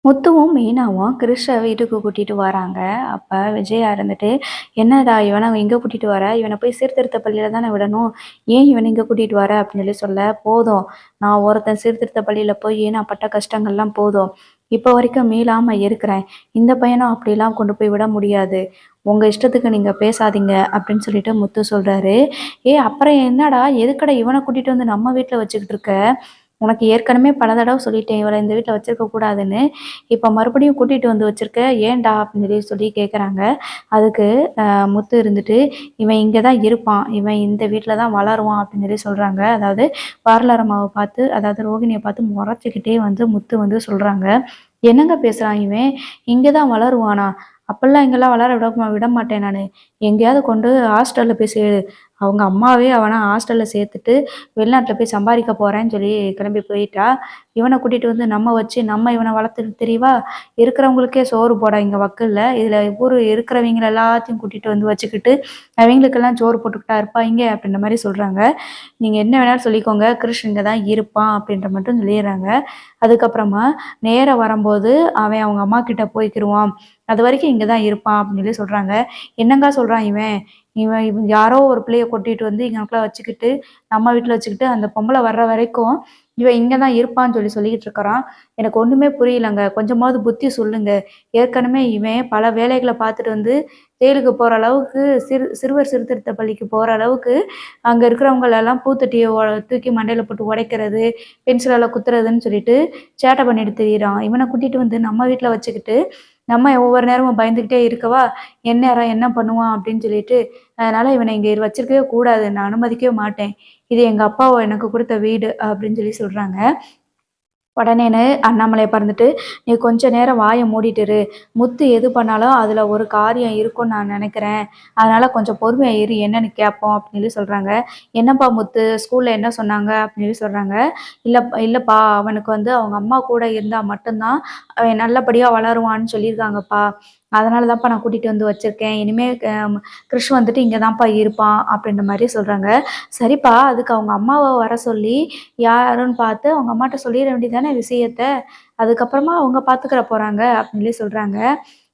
முத்துவும், மீனாவும் கிருஷ வீட்டுக்கு கூட்டிட்டு வராங்க. அப்ப விஜயா இருந்துட்டு, "என்னடா இவன இங்க கூட்டிட்டு வர? இவன போய் சீர்திருத்த பள்ளியில தானே விடணும். ஏன் இவன இங்க கூட்டிட்டு வர?" அப்படின்னு சொல்லி சொல்ல, "போதும். நான் ஒருத்தன் சீர்திருத்த பள்ளியில போய் நான் பட்ட கஷ்டங்கள்லாம் போதும். இப்ப வரைக்கும் மீளாம இருக்கிறேன். இந்த பையனும் அப்படிலாம் கொண்டு போய் விட முடியாது. உங்க இஷ்டத்துக்கு நீங்க பேசாதீங்க." அப்படின்னு சொல்லிட்டு முத்து சொல்றாரு. அப்புறம் என்னடா? எதுக்குடா இவன கூட்டிட்டு வந்து நம்ம வீட்ல வச்சுக்கிட்டு இருக்க? உனக்கு ஏற்கனவே பல தடவ சொல்லிட்டேன், இவள இந்த வீட்ல வச்சிருக்க கூடாதுன்னு. இப்ப மறுபடியும் கூட்டிட்டு வந்து வச்சிருக்க, ஏன்டா? அப்படின்னு சொல்லி சொல்லி கேட்குறாங்க. அதுக்கு முத்து இருந்துட்டு, "இவன் இங்க தான் இருப்பான். இவன் இந்த வீட்ல தான் வளருவான்." அப்படின்னு சொல்லி சொல்றாங்க. அதாவது பார்லர் அம்மாவ பார்த்து, அதாவது ரோகிணிய பார்த்து மொறச்சுக்கிட்டே வந்து முத்து வந்து சொல்றாங்க. "என்னங்க பேசுறான் இவன்? இங்க தான் வளருவானா? அப்பல்லாம் இங்கலாம் வளர விடமாட்டேன் நானு. எங்கேயாவது கொண்டு ஹாஸ்டல்ல போய் சேரு." அவங்க அம்மாவே அவன ஹாஸ்டல்ல சேர்த்துட்டு, வெளிநாட்ல போய் சம்பாதிக்க போறேன்னு சொல்லி கிளம்பி போயிட்டா. இவன கூட்டிட்டு வந்து நம்ம வச்சு, நம்ம இவன வளர்த்துட்டு திரியவா? இருக்கிறவங்களுக்கே சோறு போட இங்க வக்கில்ல. இதில ஊரு இருக்கிறவைங்கள எல்லாத்தையும் கூட்டிட்டு வந்து வச்சுக்கிட்டு, அவைங்களுக்கெல்லாம் சோறு போட்டுக்கிட்டா இருப்பாய்ங்க? அப்படின்ற மாரி சொல்றாங்க. நீங்க என்ன வேணாலும் சொல்லிக்கோங்க. கிருஷ் இங்க தான் இருப்பான் அப்படின்ற மட்டும் சொல்லிர்றாங்க. அதுக்கப்புறமா நேரா வரும்போது, அவன் அவங்க அம்மா கிட்ட போய்க்கிருவான். அதுவரைக்கும் இங்க தான் இருப்பான் அப்படின்னு சொல்லி சொல்றாங்க. என்னங்க சொல்றான் இவன்? இவன் இவன் யாரோ ஒரு பிள்ளைய கூட்டிட்டு வந்து இங்கனக்குள்ள வச்சுக்கிட்டு, நம்ம வீட்ல வச்சுக்கிட்டு, அந்த பொம்பள வர்ற வரைக்கும், இவன் இங்க தான் இருப்பான்னு சொல்லி சொல்லிக்கிட்டு இருக்கிறான். எனக்கு ஒண்ணுமே புரியலங்க. கொஞ்சமாவது புத்தி சொல்லுங்க. ஏற்கனவே இவன் பல வேலைகள பார்த்துட்டு வந்து, ஜெயிலுக்கு போற அளவுக்கு சிறுவர் சீர்திருத்த பள்ளிக்கு போற அளவுக்கு, அங்க இருக்கிறவங்களெல்லாம் பூத்தொட்டிய தூக்கி மண்டையில போட்டு உடைக்கிறது, பென்சிலால குத்துறதுன்னு சொல்லிட்டு சேட்டை பண்ணிட்டு திரியிறான். இவன கூட்டிட்டு வந்து நம்ம வீட்ல வச்சுக்கிட்டு, நம்ம ஒவ்வொரு நேரமும் பயந்துகிட்டே இருக்கவா, எந்நேரம் என்ன பண்ணுவான் அப்படின்னு சொல்லிட்டு, அதனால இவன இங்க வச்சிருக்கவே கூடாது. நான் அனுமதிக்கவே மாட்டேன். இது எங்க அப்பா எனக்கு குடுத்த வீடு அப்படின்னு சொல்லி சொல்றாங்க. உடனேன்னு அண்ணாமலை பறந்துட்டு, "நீ கொஞ்ச நேரம் வாய மூடிட்டு இரு. முத்து எது பண்ணாலும் அதில ஒரு காரியம் இருக்கும்னு நான் நெனைக்கிறேன். அதனால கொஞ்சம் பொறுமையா இரு. என்னன்னு கேட்போம்." அப்படின்னு சொல்லி சொல்றாங்க. "என்னப்பா முத்து, ஸ்கூல்ல என்ன சொன்னாங்க?" அப்படின்னு சொல்லி சொல்றாங்க. இல்லப்பா, அவனுக்கு வந்து அவங்க அம்மா கூட இருந்தா மட்டும் தான் அவன் நல்லபடியா வளருவான்னு சொல்லியிருக்காங்கப்பா. அதனால தான்ப்பா நான் கூட்டிட்டு வந்து வச்சிருக்கேன். இனிமே கிறிஷ் வந்துட்டு இங்க தான்ப்பா இருப்பான்." அப்படின்ற மாரி சொல்றாங்க. சரிப்பா, அதுக்கு அவங்க அம்மாவ வர சொல்லி யாருன்னு பார்த்து அவங்க அம்மாட்ட சொல்லிற வேண்டியது தானே விஷயத்த. அதுக்கப்புறமா அவங்க பார்த்துக்கிற போறாங்க அப்படின்னு சொல்லி சொல்றாங்க.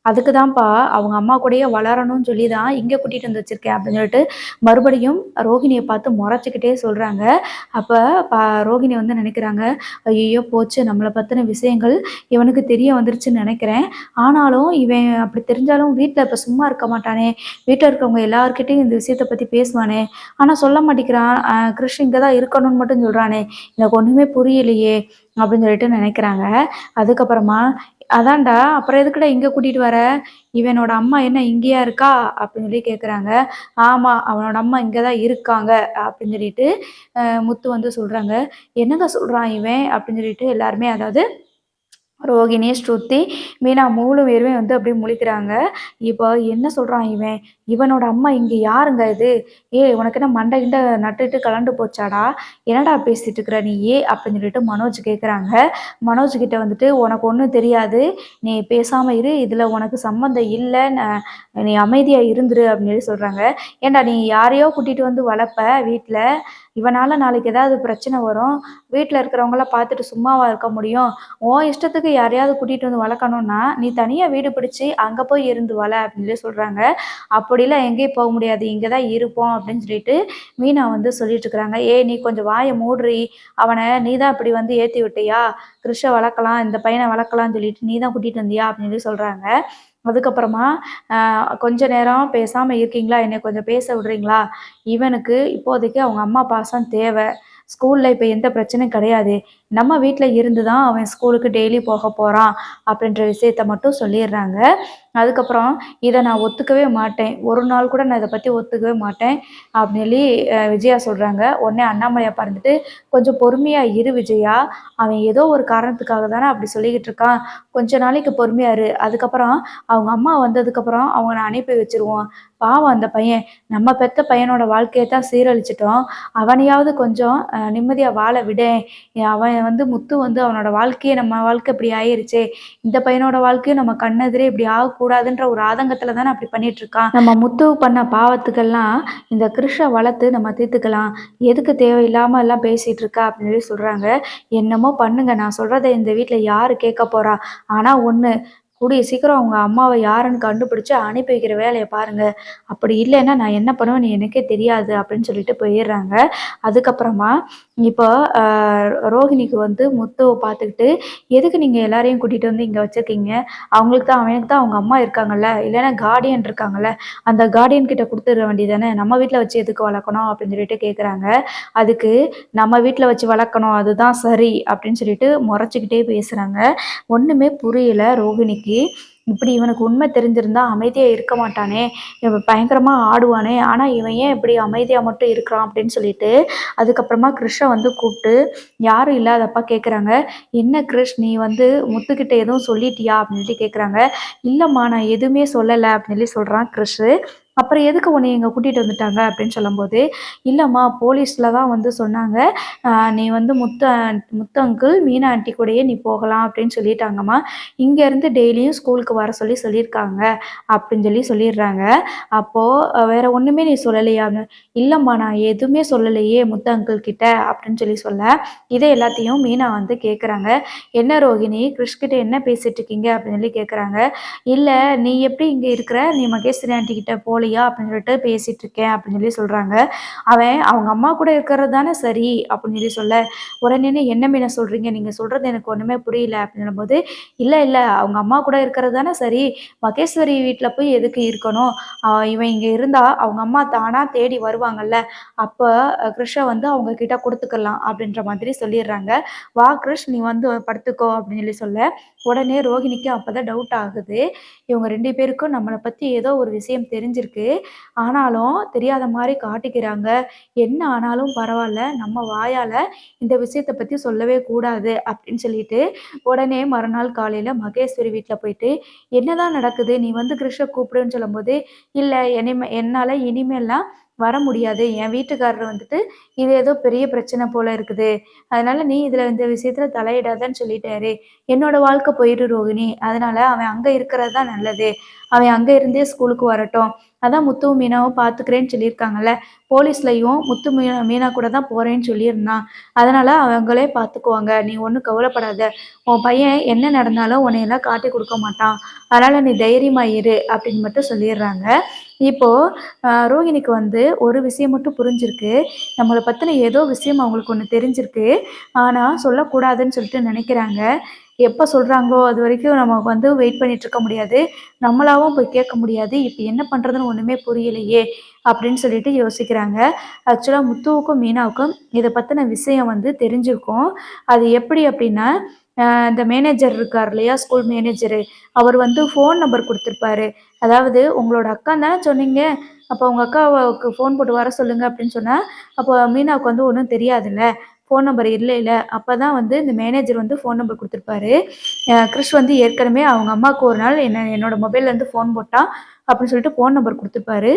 அதுக்கு தான்ப்பா அவங்க அம்மா கூடயே வளரணும்னு சொல்லி தான் இங்க கூட்டிட்டு வந்து வச்சிருக்கேன் அப்படின்னு சொல்லிட்டு மறுபடியும் ரோகிணிய பார்த்து முறைச்சுக்கிட்டே சொல்றாங்க. அப்ப ப ரோகிணி வந்து நினைக்கிறாங்க, ஐயய்யோ! போச்சு, நம்மள பத்தின விஷயங்கள் இவனுக்கு தெரிய வந்துருச்சுன்னு நினைக்கிறேன். ஆனாலும் இவன் அப்படி தெரிஞ்சாலும் வீட்ல இப்ப சும்மா இருக்க மாட்டானே! வீட்ல இருக்கிறவங்க எல்லார்கிட்டயும் இந்த விஷயத்த பத்தி பேசுவானே! ஆனா சொல்ல மாட்டேங்கிறான். கிறிஷ் இங்க தான் இருக்கணும்னு மட்டும் சொல்றானே! எனக்கு ஒண்ணுமே புரியலையே! அப்படின்னு சொல்லிட்டு நினைக்கிறாங்க. அதுக்கப்புறமா, "அதான்டா, அப்புறம் எதுக்குடா இங்க கூட்டிட்டு வர? இவனோட அம்மா என்ன இங்கேயா இருக்கா?" அப்படின்னு சொல்லி கேட்குறாங்க. "ஆமா, அவனோட அம்மா இங்க தான் இருக்காங்க." அப்படின்னு சொல்லிட்டு முத்து வந்து சொல்றாங்க. "என்னங்க சொல்றான் இவன்?" அப்படின்னு சொல்லிட்டு எல்லாருமே, அதாவது ரோகிணி, ஸ்ருதி, மீனா 3 பேருமே வந்து அப்படியே முழிக்கிறாங்க. இப்போ என்ன சொல்றான் இவன்? இவனோட அம்மா இங்க யாருங்க இது? "ஏய், உனக்கு என்ன மண்டை கிண்ட நட்டுட்டு கலண்டு போச்சாடா? என்னடா பேசிட்டு இருக்கிற நீயி?" அப்படின்னு சொல்லிட்டு மனோஜ் கேட்குறாங்க. மனோஜ் கிட்ட வந்துட்டு, "உனக்கு ஒண்ணும் தெரியாது. நீ பேசாம இரு. இதுல உனக்கு சம்மந்தம் இல்ல. நீ அமைதியா இருந்துரு." அப்படின்னு சொல்லி சொல்றாங்க. "ஏன்டா, நீ யாரையோ கூட்டிட்டு வந்து வளர்ப்ப வீட்ல. இவனால நாளைக்கு ஏதாவது பிரச்சனை வரும். வீட்ல இருக்கிறவங்கலாம் பார்த்துட்டு சும்மாவா இருக்க முடியும்? உன் இஷ்டத்துக்கு யாரையாவது கூட்டிட்டு வந்து வளர்க்கணும்னா, நீ தனியா வீடு பிடிச்சு அங்க போய் இருந்து வள." அப்படின்னு சொல்லி சொல்றாங்க. "அப்படிலாம் எங்கேயும் போக முடியாது. இங்க தான் இருப்போம்." அப்படின்னு சொல்லிட்டு மீனா வந்து சொல்லிட்டு இருக்கிறாங்க. "ஏய், நீ கொஞ்சம் வாய மூடுறி. அவன நீ தான் இப்படி வந்து ஏத்தி விட்டியா? கிருஷ வளர்க்கலாம், இந்த பையன வளர்க்கலாம்னு சொல்லிட்டு நீ தான் கூட்டிட்டு வந்தியா?" அப்படின்னு சொல்லி சொல்றாங்க. அதுக்கப்புறமா, கொஞ்ச நேரம் பேசாம இருக்கீங்களா? என்னைய கொஞ்சம் பேச விடுறீங்களா? இவனுக்கு இப்போதைக்கு அவங்க அம்மா பாசம் தேவ. ஸ்கூல்ல இப்ப எந்த பிரச்சனையும் கிடையாது. நம்ம வீட்ல இருந்து தான் அவன் ஸ்கூலுக்கு டெய்லி போக போறான்." அப்படின்ற விஷயத்த மட்டும் சொல்லிர்றாங்க. அதுக்கப்புறம், "இத நான் ஒத்துக்கவே மாட்டேன். ஒரு நாள் கூட நான் இத பத்தி ஒத்துக்கவே மாட்டேன்." அப்படின்னு சொல்லி விஜயா சொல்றாங்க. உடனே அண்ணாமலை அப்பா இருந்துட்டு, "கொஞ்சம் பொறுமையா இரு விஜயா. அவன் ஏதோ ஒரு காரணத்துக்காக தானே அப்படி சொல்லிக்கிட்டு இருக்கான். கொஞ்ச நாளைக்கு பொறுமையா இரு. அதுக்கப்புறம் அவங்க அம்மா வந்ததுக்கப்புறம் அவன அனுப்பி வச்சுருவோம். பாவம் அந்த பையன். நம்ம பெத்த பையனோட வாழ்க்கைய தான் சீரழிச்சுட்டோம். அவனையாவது கொஞ்சம் நிம்மதியா வாழ விடேன். அவன் வந்து முத்து வந்து அவனோட வாழ்க்கையே நம்ம வாழ்க்கை இப்படி ஆயிருச்சே, இந்த பையனோட வாழ்க்கையும் நம்ம கண்ணெதிரே இப்படி ஆகக்கூடாதுன்ற ஒரு ஆதங்கத்துல தானே அப்படி பண்ணிட்டு இருக்கான். நம்ம முத்து பண்ண பாவத்துக்கெல்லாம் இந்த கிருஷ வளர்த்து நம்ம தீர்த்துக்கலாம். எதுக்கு தேவையில்லாம எல்லாம் பேசிட்டு இருக்கா அப்படின்னு சொல்லி சொல்றாங்க. என்னமோ பண்ணுங்க, நான் சொல்றத இந்த வீட்ல யாரு கேட்க போறா? ஆனா ஒண்ணு, கூடிய சீக்கிரம் அவங்க அம்மாவ யாருன்னு கண்டுபிடிச்சு அனுப்பி வைக்கிற வேலைய பாருங்க. அப்படி இல்லைன்னா நான் என்ன பண்ணுவேன்னு எனக்கே தெரியாது அப்படின்னு சொல்லிட்டு போயிடுறாங்க. அதுக்கப்புறமா இப்போ அ ரோஹிணிக்கு வந்து முத்துவ பார்த்துக்கிட்டு, எதுக்கு நீங்க எல்லாரையும் கூட்டிட்டு வந்து இங்க வச்சிருக்கீங்க? அவனுக்கு தான் அவங்க அம்மா இருக்காங்கல்ல, இல்லைன்னா கார்டியன் இருக்காங்கல்ல, அந்த கார்டியன் கிட்ட குடுத்துற வேண்டியதானே, நம்ம வீட்ல வச்சு எதுக்கு வளர்க்கணும் அப்படின்னு சொல்லிட்டு கேட்குறாங்க. அதுக்கு நம்ம வீட்ல வச்சு வளர்க்கணும், அதுதான் சரி அப்படின்னு சொல்லிட்டு முறைச்சுக்கிட்டே பேசுறாங்க. ஒண்ணுமே புரியல ரோகிணிக்கு. இப்படி இவனுக்கு உண்மை தெரிஞ்சிருந்தா அமைதியா இருக்க மாட்டானே, இவன் பயங்கரமா ஆடுவானே, ஆனா இவன் ஏன் இப்படி அமைதியா மட்டும் இருக்கிறான் அப்படின்னு சொல்லிட்டு, அதுக்கப்புறமா கிருஷ்ஷ வந்து கூப்பிட்டு யாரும் இல்லாதப்ப கேட்குறாங்க. என்ன கிருஷ், நீ வந்து முத்துக்கிட்ட எதுவும் சொல்லிட்டியா அப்படின்னு சொல்லி கேட்குறாங்க. இல்லம்மா, நான் எதுவுமே சொல்லலை அப்படின்னு சொல்லி சொல்றான் கிருஷ். அப்புறம் எதுக்கு உன்னை இங்க கூட்டிட்டு வந்துட்டாங்க அப்படின்னு சொல்லும்போது, இல்லம்மா போலீஸ்ல தான் வந்து சொன்னாங்க, நீ வந்து முத்து அங்கிள், மீனா ஆண்டி கூடயே நீ போகலாம் அப்படின்னு சொல்லிட்டாங்கம்மா. இங்கேருந்து டெய்லியும் ஸ்கூலுக்கு வர சொல்லி சொல்லியிருக்காங்க அப்படின்னு சொல்லி சொல்லிடுறாங்க. அப்போ வேற ஒண்ணுமே நீ சொல்லலையா? இல்லம்மா, நான் எதுவுமே சொல்லலையே முத்து அங்கிள் கிட்ட அப்படின்னு சொல்லி சொல்ல, இதை எல்லாத்தையும் மீனா வந்து கேட்குறாங்க. என்ன ரோகிணி, கிருஷ் கிட்ட என்ன பேசிட்டு இருக்கீங்க அப்படின்னு சொல்லி கேட்குறாங்க. இல்ல, நீ எப்படி இங்க இருக்கிற? நீ மகேஸ்வரி ஆண்டி கிட்ட போலியா அப்படின்னு சொல்லிட்டு பேசிட்டு இருக்கேன் அப்படின்னு சொல்லி சொல்றாங்க. அவன் அவங்க அம்மா கூட இருக்கிறது தானே சரி அப்படின்னு சொல்லி சொல்ல, உடனே என்ன மீனா சொல்றீங்க? நீங்க சொல்றது எனக்கு ஒண்ணுமே புரியல அப்படின்னும்போது, இல்ல இல்ல, அவங்க அம்மா கூட இருக்கிறது தானே சரி. மகேஸ்வரி வீட்ல போய் எதுக்கு இருக்கணும்? இவன் இங்க இருந்தா அவங்க அம்மா தானா தேடி வருவாங்கல்ல. அப்ப கிருஷ்ஷ வந்து அவங்க கிட்ட குடுத்துக்கலாம் அப்படின்ற மாதிரி சொல்லிடுறாங்க. வா கிருஷ், நீ வந்து படுத்துக்கோ அப்படின்னு சொல்லி சொல்ல, உடனே ரோகிணிக்கு அப்பதான் டவுட் ஆகுது. இவங்க 2 பேருக்கும் நம்மள பத்தி ஏதோ ஒரு விஷயம் தெரிஞ்சிருக்கு. ஆனாலும் தெரியாத மாரி காட்டிக்கிறாங்க. என்ன ஆனாலும் பரவால்ல, நம்ம வாயால இந்த விஷயத்த பத்தி சொல்லவே கூடாது அப்படின்னு சொல்லிட்டு, உடனே மறுநாள் காலையில மகேஸ்வரி வீட்ல போயிட்டு, "என்னதான் நடக்குது? நீ வந்து கிருஷ்ஷ கூப்பிடுன்னு" சொல்லும்போது, "இல்ல, என்னால இனிமேல்லாம் வர முடியாது. என் வீட்டுக்காரர் வந்துட்டு, இது ஏதோ பெரிய பிரச்சனை போல இருக்குது. அதனால நீ இந்த விஷயத்துல தலையிடாதன்னு சொல்லிட்டாரு. என்னோட வாழ்க்கை போயிரும் ரோகிணி. அதனால அவன் அங்க இருக்கிறது தான் நல்லது. அவன் அங்க இருந்தே ஸ்கூலுக்கு வரட்டும். அதான் முத்துவும் மீனாவும் பார்த்துக்கிறேன்னு சொல்லியிருக்காங்கல்ல. போலீஸ்லயும் மீனா கூட தான் போறேன்னு சொல்லியிருந்தான். அதனால அவங்களே பார்த்துக்குவாங்க. நீ ஒண்ணும் கவலைப்படாத. உன் பையன் என்ன நடந்தாலும் உன்னையெல்லாம் காட்டிக் குடுக்க மாட்டான். அதனால நீ தைரியமா இரு அப்படின்னு மட்டும் சொல்லிடுறாங்க. இப்போ ரோஹிணிக்கு வந்து ஒரு விஷயம் மட்டும் புரிஞ்சிருக்கு. நம்மள பத்தின ஏதோ விஷயம் அவங்களுக்கு ஒண்ணு தெரிஞ்சிருக்கு. ஆனா சொல்லக்கூடாதுன்னு சொல்லிட்டு நினைக்கிறாங்க. எப்ப சொல்றாங்களோ அதுவரைக்கும் நமக்கு வந்து வெயிட் பண்ணிட்டு இருக்க முடியாது. நம்மளாவும் போய் கேட்க முடியாது. இப்ப என்ன பண்றதுன்னு ஒண்ணுமே புரியலையே! அப்படின்னு சொல்லிட்டு யோசிக்கிறாங்க. ஆக்சுவலா முத்துவுக்கும், மீனாவுக்கும் இத பத்தின விஷயம் வந்து தெரிஞ்சிருக்கும். அது எப்படி அப்படின்னா, இந்த மேனேஜர் இருக்கார் இல்லையா? School manager. அவர் வந்து ஃபோன் நம்பர் குடுத்திருப்பாரு. அதாவது உங்களோட அக்கான்னு தானே சொன்னீங்க? அப்போ உங்க அக்காவுக்கு ஃபோன் போட்டு வர சொல்லுங்க அப்படின்னு சொன்னா, அப்போ மீனாவுக்கு வந்து ஒண்ணும் தெரியாதுல்ல. ஃபோன் நம்பர் இல்லைல்ல. அப்பதான் வந்து இந்த மேனேஜர் வந்து ஃபோன் நம்பர் குடுத்திருப்பாரு. கிறிஷ் வந்து ஏற்கனவே அவங்க அம்மாவுக்கு ஒரு நாள் என்னோட மொபைல்லேருந்து ஃபோன் போட்டான் அப்படின்னு சொல்லிட்டு ஃபோன் நம்பர் குடுத்திருப்பாரு.